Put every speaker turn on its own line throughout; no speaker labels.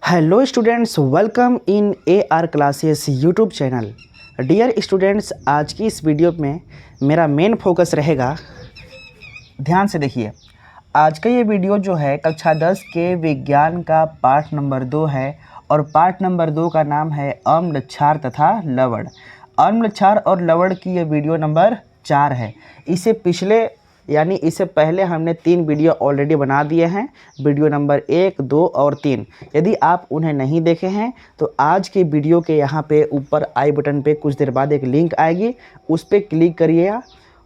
Hello students, welcome in AR classes YouTube channel. Dear students, आज की इस video में मेरा मेन फोकस रहेगा, ध्यान से देखिए। आज का ये वीडियो जो है कक्षा 10 के विज्ञान का पाठ नंबर 2 है और पाठ नंबर 2 का नाम है अम्ल, क्षार तथा लवण। अम्ल, क्षार और लवण की ये वीडियो नंबर 4 है। इससे पहले हमने 3 वीडियो ऑलरेडी बना दिए हैं, वीडियो नंबर 1, 2 और 3। यदि आप उन्हें नहीं देखे हैं तो आज के वीडियो के यहाँ पे ऊपर आई बटन पे कुछ देर बाद एक लिंक आएगी, उस पर क्लिक करिएगा।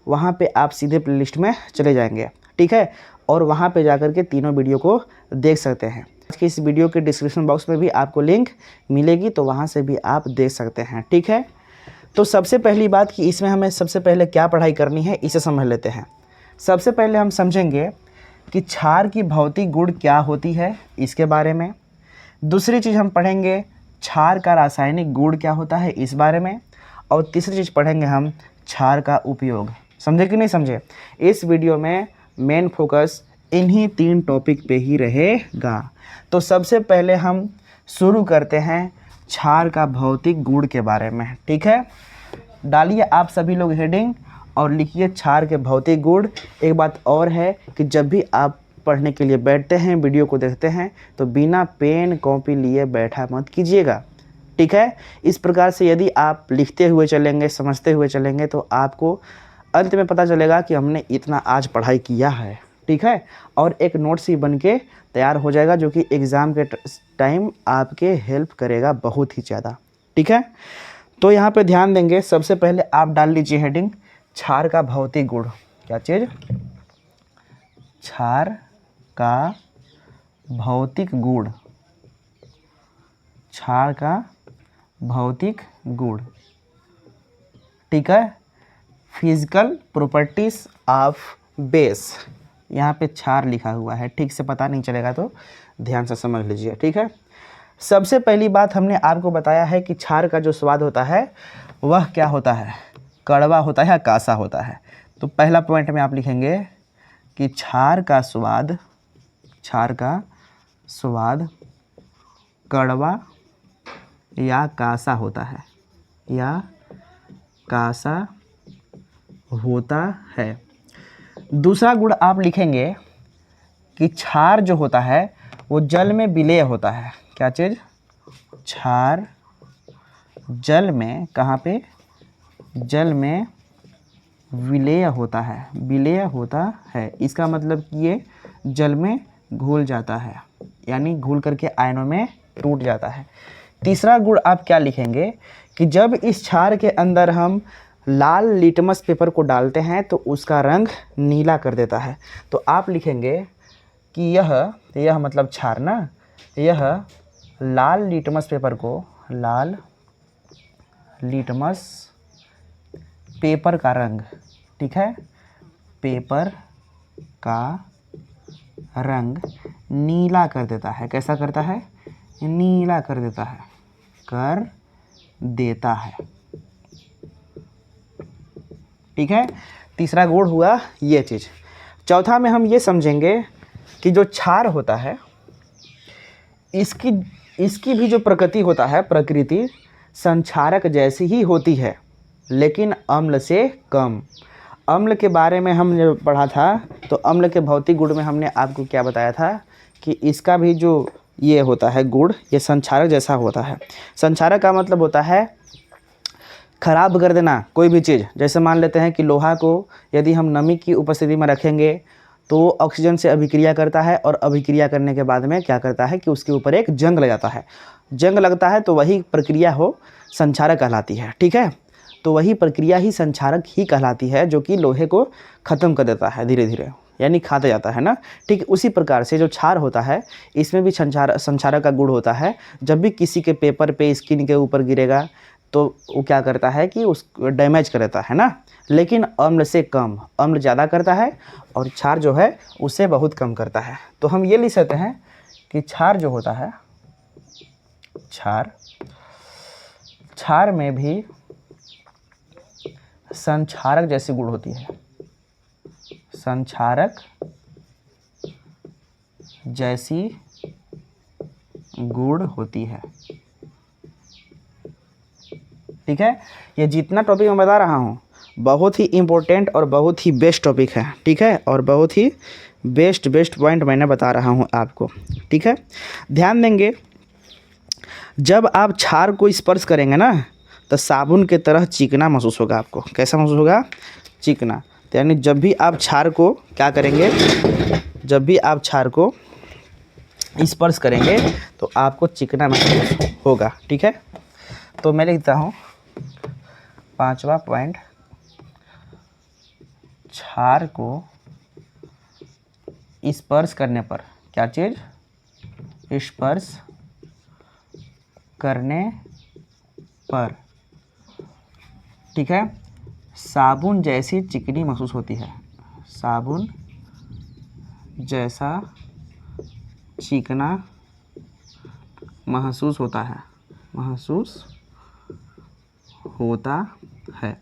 वहाँ पे आप सीधे प्लेलिस्ट में चले जाएंगे, ठीक है, और वहाँ पे जाकर के तीनों वीडियो को देख सकते हैं। आज की इस वीडियो के डिस्क्रिप्शन बॉक्स में भी आपको लिंक मिलेगी, तो वहाँ से भी आप देख सकते हैं, ठीक है। तो सबसे पहली बात कि इसमें हमें सबसे पहले क्या पढ़ाई करनी है, इसे समझ लेते हैं। सबसे पहले हम समझेंगे कि क्षार की भौतिक गुण क्या होती है, इसके बारे में। दूसरी चीज़ हम पढ़ेंगे क्षार का रासायनिक गुण क्या होता है, इस बारे में। और तीसरी चीज़ पढ़ेंगे हम क्षार का उपयोग। समझे कि नहीं समझे? इस वीडियो में मेन फोकस इन्हीं 3 टॉपिक पे ही रहेगा। तो सबसे पहले हम शुरू करते हैं क्षार का भौतिक गुण के बारे में, ठीक है। डालिए आप सभी लोग हेडिंग और लिखिए क्षार के भौतिक गुण। एक बात और है कि जब भी आप पढ़ने के लिए बैठते हैं, वीडियो को देखते हैं, तो बिना पेन कॉपी लिए बैठा मत कीजिएगा, ठीक है। इस प्रकार से यदि आप लिखते हुए चलेंगे, समझते हुए चलेंगे, तो आपको अंत में पता चलेगा कि हमने इतना आज पढ़ाई किया है, ठीक है। और एक नोट्स ही बन के तैयार हो जाएगा, जो कि एग्ज़ाम के टाइम आपके हेल्प करेगा बहुत ही ज़्यादा, ठीक है। तो यहाँ पे ध्यान देंगे, सबसे पहले आप डाल लीजिए हेडिंग क्षार का भौतिक गुण। क्या चीज़? क्षार का भौतिक गुण। क्षार का भौतिक गुण, ठीक है। फिजिकल प्रॉपर्टीज ऑफ बेस, यहाँ पे क्षार लिखा हुआ है, ठीक से पता नहीं चलेगा तो ध्यान से समझ लीजिए, ठीक है। सबसे पहली बात हमने आपको बताया है कि क्षार का जो स्वाद होता है वह क्या होता है, कड़वा होता है या कासा होता है। तो पहला पॉइंट में आप लिखेंगे कि क्षार का स्वाद कड़वा या कासा होता है, या कासा होता है। दूसरा गुण आप लिखेंगे कि क्षार जो होता है वो जल में विलेय होता है। क्या चीज़? क्षार जल में, कहाँ पे? जल में विलेय होता है, विलेय होता है। इसका मतलब कि ये जल में घुल जाता है, यानी घुल करके आयनों में टूट जाता है। तीसरा गुण आप क्या लिखेंगे कि जब इस क्षार के अंदर हम लाल लिटमस पेपर को डालते हैं तो उसका रंग नीला कर देता है। तो आप लिखेंगे कि यह मतलब क्षार ना, यह लाल लिटमस पेपर को, लाल लिटमस पेपर का रंग, ठीक है, पेपर का रंग नीला कर देता है। कैसा करता है? नीला कर देता है, ठीक है। तीसरा गुण हुआ ये चीज़। चौथा में हम ये समझेंगे कि जो क्षार होता है इसकी भी जो प्रकृति होता है, प्रकृति संक्षारक जैसी ही होती है, लेकिन अम्ल से कम। अम्ल के बारे में हमने पढ़ा था, तो अम्ल के भौतिक गुण में हमने आपको क्या बताया था कि इसका भी जो ये होता है गुण, ये संक्षारक जैसा होता है। संक्षारक का मतलब होता है खराब कर देना कोई भी चीज़। जैसे मान लेते हैं कि लोहा को यदि हम नमी की उपस्थिति में रखेंगे तो ऑक्सीजन से अभिक्रिया करता है, और अभिक्रिया करने के बाद में क्या करता है कि उसके ऊपर एक जंग लग जाता है। जंग लगता है तो वही प्रक्रिया संक्षारक कहलाती है, ठीक है। तो वही प्रक्रिया ही संक्षारक ही कहलाती है, जो कि लोहे को ख़त्म कर देता है धीरे धीरे, यानी खाता जाता है ना, ठीक। उसी प्रकार से जो क्षार होता है इसमें भी संक्षारक का गुण होता है। जब भी किसी के पेपर पे, स्किन के ऊपर गिरेगा तो वो क्या करता है कि उस डैमेज कर देता है ना, लेकिन अम्ल से कम। अम्ल ज़्यादा करता है और क्षार जो है उससे बहुत कम करता है। तो हम ये लिख सकते हैं कि क्षार जो होता है, क्षार में भी संक्षारक जैसी गुण होती है, संक्षारक जैसी गुण होती है। ठीक है, ये जितना टॉपिक मैं बता रहा हूँ बहुत ही इम्पोर्टेंट और बहुत ही बेस्ट टॉपिक है। ठीक है, और बहुत ही बेस्ट पॉइंट मैंने बता रहा हूँ आपको। ठीक है, ध्यान देंगे, जब आप क्षार को स्पर्श करेंगे ना तो साबुन की तरह चिकना महसूस होगा आपको। कैसा महसूस होगा? चिकना। तो यानी जब भी आप क्षार को क्या करेंगे, जब भी आप क्षार को स्पर्श करेंगे तो आपको चिकना महसूस होगा। ठीक है, तो मैं लिखता हूँ 5वां पॉइंट, क्षार को स्पर्श करने पर, क्या चीज़? स्पर्श करने पर, ठीक है, साबुन जैसी चिकनी महसूस होती है। साबुन जैसा चिकना महसूस होता है, महसूस होता है।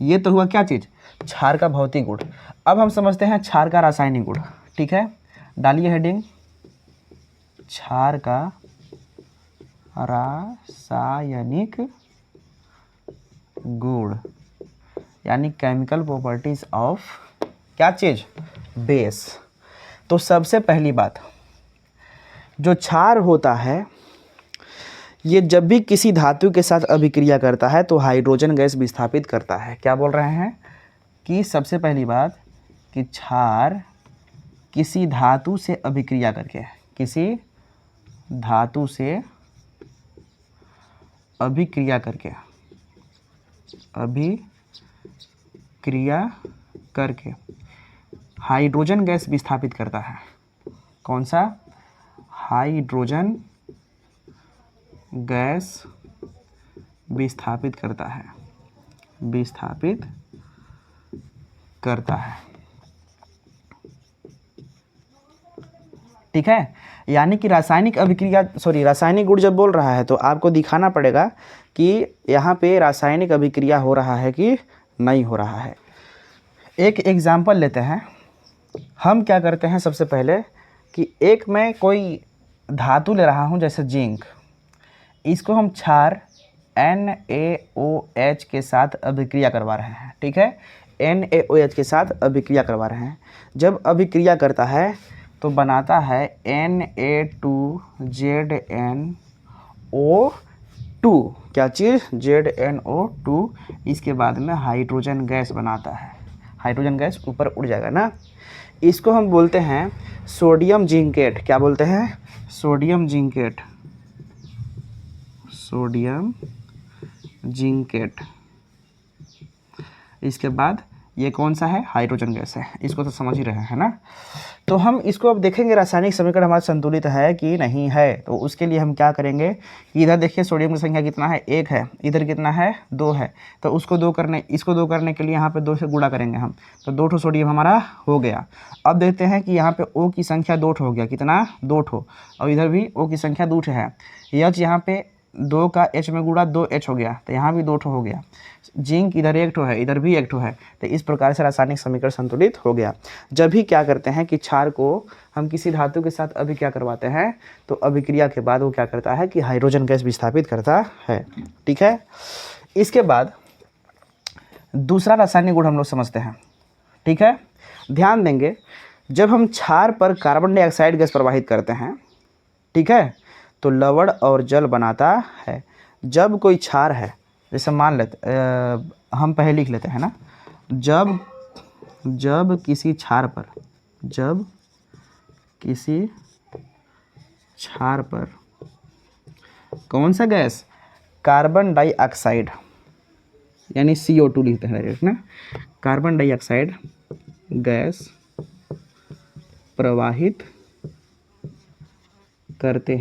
ये तो हुआ क्या चीज़? क्षार का भौतिक गुण। अब हम समझते हैं क्षार का रासायनिक गुण। ठीक है, डालिए हेडिंग, क्षार का रासायनिक गुण, यानी केमिकल प्रॉपर्टीज ऑफ क्या चीज़? बेस। तो सबसे पहली बात, जो क्षार होता है ये जब भी किसी धातु के साथ अभिक्रिया करता है तो हाइड्रोजन गैस विस्थापित करता है। क्या बोल रहे हैं कि सबसे पहली बात कि क्षार किसी धातु से अभिक्रिया करके, किसी धातु से अभिक्रिया करके, हाइड्रोजन गैस विस्थापित करता है। कौन सा? हाइड्रोजन गैस विस्थापित करता है, विस्थापित करता है। ठीक है, यानी कि रासायनिक अभिक्रिया, रासायनिक गुण जब बोल रहा है तो आपको दिखाना पड़ेगा कि यहाँ पे रासायनिक अभिक्रिया हो रहा है कि नहीं हो रहा है। एक एग्जाम्पल लेते हैं। हम क्या करते हैं सबसे पहले कि एक मैं कोई धातु ले रहा हूँ जैसे जिंक, इसको हम क्षार NaOH के साथ अभिक्रिया करवा रहे हैं। ठीक है, NaOH के साथ अभिक्रिया करवा रहे हैं। जब अभिक्रिया करता है तो बनाता है Na2ZnO2, क्या चीज़? ZnO2। इसके बाद में हाइड्रोजन गैस बनाता है, हाइड्रोजन गैस ऊपर उड़ जाएगा ना। इसको हम बोलते हैं सोडियम जिंकेट। क्या बोलते हैं? Sodium zincate, sodium zincate. इसके बाद ये कौन सा है? हाइड्रोजन गैस है। इसको तो समझ ही रहे हैं ना। तो हम इसको अब देखेंगे रासायनिक समीकरण हमारा संतुलित है कि नहीं है। तो उसके लिए हम क्या करेंगे कि इधर देखिए सोडियम की संख्या कितना है? 1 है। इधर कितना है? 2 है। तो इसको दो करने के लिए यहाँ पे 2 से गुणा करेंगे हम, तो 2 ठो सोडियम हमारा हो गया। अब देखते हैं कि यहाँ पे O की संख्या 2 ठो हो गया। कितना? 2 ठो। और इधर भी O की संख्या 2 ठो है। H यहाँ पे 2 का H में गुणा 2H हो गया, तो यहाँ भी 2 ठो हो गया। जिंक इधर 1 ठो है, इधर भी 1 ठो है। तो इस प्रकार से रासायनिक समीकरण संतुलित हो गया। जब भी क्या करते हैं कि क्षार को हम किसी धातु के साथ अभिक्रिया करवाते हैं तो अभिक्रिया के बाद वो क्या करता है कि हाइड्रोजन गैस विस्थापित करता है। ठीक है, इसके बाद दूसरा रासायनिक गुण हम लोग समझते हैं। ठीक है, ध्यान देंगे, जब हम क्षार पर कार्बन डाइऑक्साइड गैस प्रवाहित करते हैं, ठीक है, तो लवण और जल बनाता है। जब कोई क्षार है, जैसे मान लेते हम पहले लिख लेते हैं ना, जब किसी क्षार पर कौन सा गैस? कार्बन डाइऑक्साइड, यानी CO2 लिखते हैं डायरेक्ट ना। कार्बन डाइऑक्साइड गैस प्रवाहित करते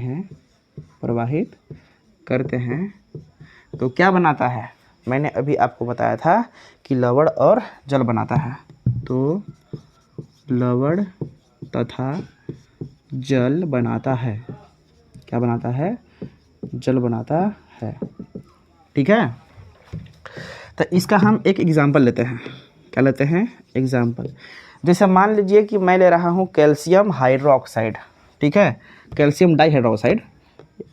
हैं तो क्या बनाता है? मैंने अभी आपको बताया था कि लवण और जल बनाता है। तो लवण तथा जल बनाता है। क्या बनाता है? जल बनाता है। ठीक है, तो इसका हम एक एग्जाम्पल लेते हैं। क्या लेते हैं? एग्जाम्पल। जैसे मान लीजिए कि मैं ले रहा हूँ कैल्शियम हाइड्रोक्साइड। ठीक है, कैल्शियम डाइहाइड्रोक्साइड,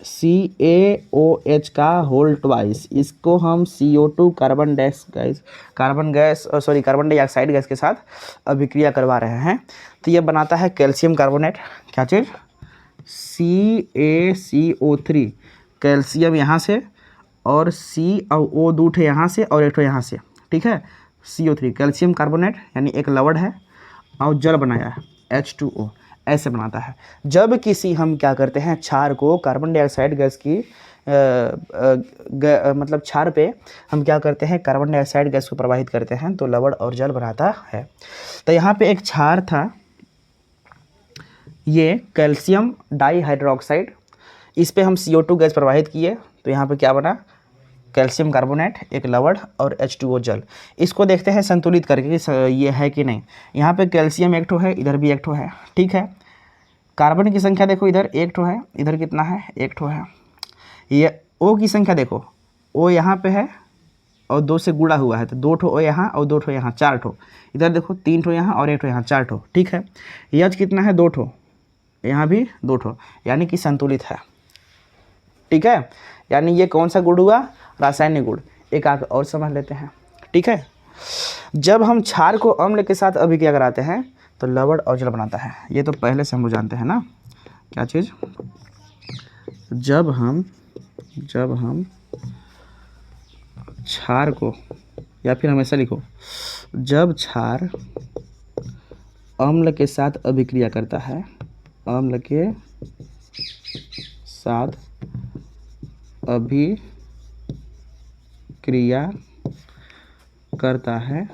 CaOH का होल ट्वाइस, इसको हम CO2 कार्बन डाइऑक्साइड गैस के साथ अभिक्रिया करवा रहे हैं, तो ये बनाता है कैल्शियम कार्बोनेट। क्या चीज़? CaCO3, कैल्शियम यहाँ से और C और O दो ठे यहाँ से और एक ठो यहाँ से, ठीक है। CO3 कैल्शियम कार्बोनेट यानी एक लवण है और जल बनाया है H2O, ऐसे बनाता है। जब किसी हम क्या करते हैं, क्षार को कार्बन डाइऑक्साइड गैस की मतलब क्षार पे हम क्या करते हैं, कार्बन डाइऑक्साइड गैस को प्रवाहित करते हैं तो लवण और जल बनाता है। तो यहाँ पे एक क्षार था, ये कैल्शियम डाइहाइड्रोक्साइड, इस पे हम CO2 गैस प्रवाहित किए तो यहाँ पे क्या बना, कैल्शियम कार्बोनेट, एक लवण और H2O जल। इसको देखते हैं संतुलित करके कि ये है कि नहीं। यहाँ पे कैल्शियम एक ठो है, इधर भी एक ठो है, ठीक है। कार्बन की संख्या देखो, इधर एक ठो है, इधर कितना है, एक ठो है। ये O की संख्या देखो, O यहाँ पे है और 2 से गुणा हुआ है तो 2 ठो O यहाँ और 2 ठो यहाँ, 4 ठो। इधर देखो 3 ठो यहाँ और 1 ठो यहाँ, 4 ठो, ठीक है। H कितना है, 2 ठो, यहाँ भी 2 ठो, यानी कि संतुलित है, ठीक है। यानी ये कौन सा गुण हुआ, रासायनिक गुण। एक आग और समझ लेते हैं, ठीक है। जब हम क्षार को अम्ल के साथ अभिक्रिया कराते हैं तो लवण और जल बनाता है, ये तो पहले से हम लोग जानते हैं ना। क्या चीज़? जब हम क्षार को, या फिर हमेशा लिखो, जब क्षार अम्ल के साथ अभिक्रिया करता है, अम्ल के साथ अभिक्रिया करता है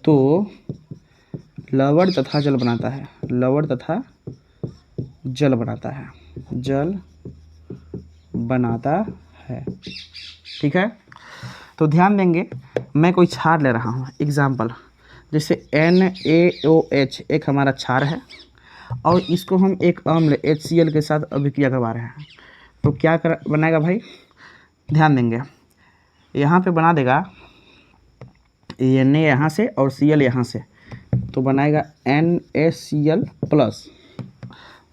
तो लवण तथा जल बनाता है, लवण तथा जल बनाता है, जल बनाता है, ठीक है। तो ध्यान देंगे, मैं कोई क्षार ले रहा हूँ, एग्जाम्पल जैसे NaOH एक हमारा क्षार है और इसको हम एक अम्ल HCl के साथ अभिक्रिया करवा रहे हैं, तो क्या बनाएगा भाई, ध्यान देंगे। यहाँ पे बना देगा Na यहाँ से और Cl यहाँ से, तो बनाएगा NaCl प्लस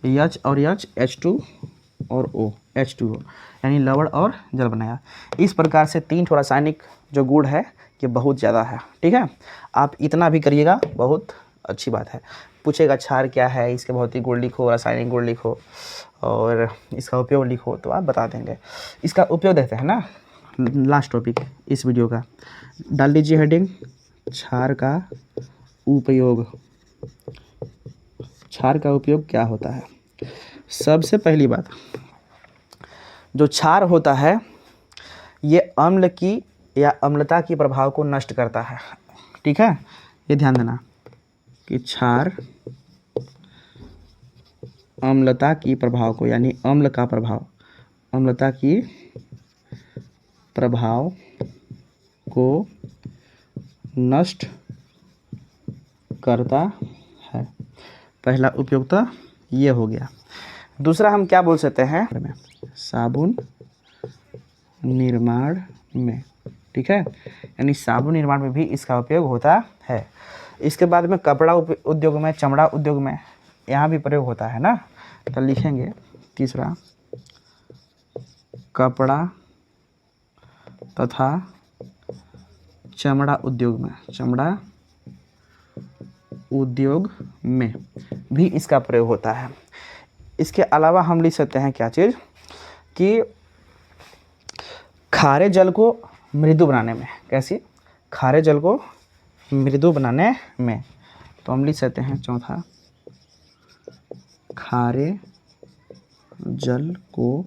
H और H, H2 और O, H2O, यानी लवण और जल बनाया। इस प्रकार से 3 ठो रासायनिक जो गुण है ये बहुत ज़्यादा है, ठीक है। आप इतना भी करिएगा, बहुत अच्छी बात है। पूछेगा क्षार क्या है, इसके भौतिक गुण लिखो, रासायनिक गुण लिखो और इसका उपयोग लिखो, तो आप बता देंगे। इसका उपयोग देखते हैं ना, लास्ट टॉपिक इस वीडियो का, डाल दीजिए हेडिंग, क्षार का उपयोग। क्षार का उपयोग क्या होता है? सबसे पहली बात, जो क्षार होता है ये अम्ल की या अम्लता की प्रभाव को नष्ट करता है, ठीक है। ये ध्यान देना कि क्षार अम्लता की प्रभाव को, यानी अम्ल का प्रभाव, अम्लता की प्रभाव को नष्ट करता है। पहला उपयोग तो ये हो गया। दूसरा हम क्या बोल सकते हैं, साबुन निर्माण में, ठीक है, यानी साबुन निर्माण में भी इसका उपयोग होता है। इसके बाद में कपड़ा उद्योग में, चमड़ा उद्योग में यहाँ भी प्रयोग होता है ना, तो लिखेंगे तीसरा, कपड़ा तथा चमड़ा उद्योग में, चमड़ा उद्योग में भी इसका प्रयोग होता है। इसके अलावा हम लिख सकते हैं क्या चीज़, कि खारे जल को मृदु बनाने में। कैसी? खारे जल को मृदु बनाने में, तो हम लिख सकते हैं चौथा, खारे जल को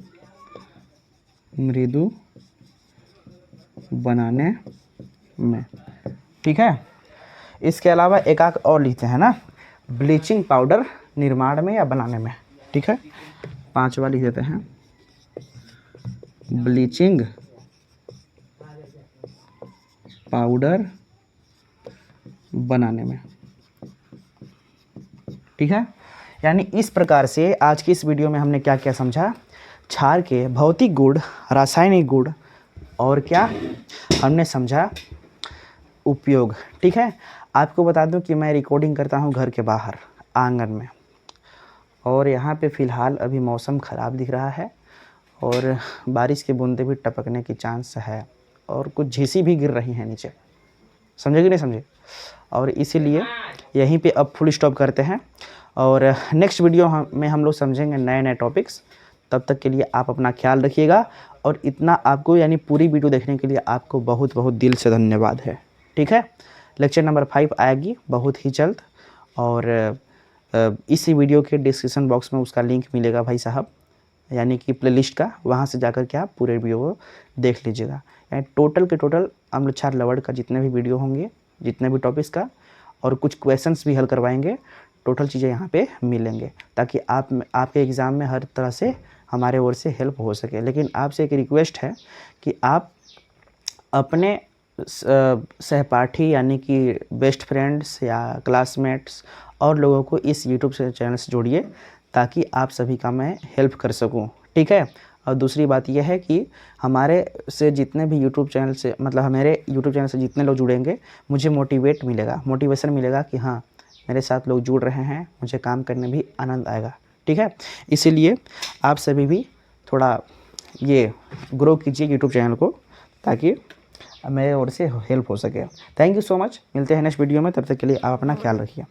मृदु बनाने में, ठीक है। इसके अलावा एक आध और लिखते हैं ना, ब्लीचिंग पाउडर निर्माण में या बनाने में, ठीक है। पांचवा लिख देते हैं, ब्लीचिंग पाउडर बनाने में, ठीक है। यानी इस प्रकार से आज की इस वीडियो में हमने क्या क्या समझा, क्षार के भौतिक गुण, रासायनिक गुण और क्या हमने समझा, उपयोग, ठीक है। आपको बता दूं कि मैं रिकॉर्डिंग करता हूं घर के बाहर आंगन में, और यहाँ पे फ़िलहाल अभी मौसम ख़राब दिख रहा है और बारिश के बूंदे भी टपकने की चांस है और कुछ झीसी भी गिर रही हैं नीचे। समझे कि नहीं समझे? और इसीलिए यहीं पे अब फुल स्टॉप करते हैं और नेक्स्ट वीडियो में हम लोग समझेंगे नए नए टॉपिक्स। तब तक के लिए आप अपना ख्याल रखिएगा और इतना आपको यानी पूरी वीडियो देखने के लिए आपको बहुत बहुत दिल से धन्यवाद है। ठीक है, लेक्चर नंबर 5 आएगी बहुत ही जल्द और इसी वीडियो के डिस्क्रिप्शन बॉक्स में उसका लिंक मिलेगा भाई साहब, यानी कि प्लेलिस्ट का, वहाँ से जाकर के आप पूरे वीडियो को देख लीजिएगा। यानी टोटल के टोटल अम्लक्षार लवर्ड का जितने भी वीडियो होंगे, जितने भी टॉपिक्स का और कुछ क्वेश्चंस भी हल करवाएंगे, टोटल चीज़ें यहाँ पे मिलेंगे ताकि आपके एग्ज़ाम में हर तरह से हमारे ओर से हेल्प हो सके। लेकिन आपसे एक रिक्वेस्ट है कि आप अपने सहपाठी यानी कि बेस्ट फ्रेंड्स या क्लासमेट्स और लोगों को इस यूट्यूब चैनल से जोड़िए ताकि आप सभी का मैं हेल्प कर सकूं। ठीक है, और दूसरी बात यह है कि हमारे से जितने भी यूट्यूब चैनल से मतलब मेरे यूट्यूब चैनल से जितने लोग जुड़ेंगे मुझे मोटिवेशन मिलेगा कि हाँ मेरे साथ लोग जुड़ रहे हैं, मुझे काम करने भी आनंद आएगा। ठीक है, इसीलिए आप सभी भी थोड़ा ये ग्रो कीजिए यूट्यूब चैनल को ताकि मेरे ओर से हेल्प हो सके। थैंक यू सो मच, मिलते हैं नेक्स्ट वीडियो में, तब तक के लिए आप अपना ख्याल रखिए।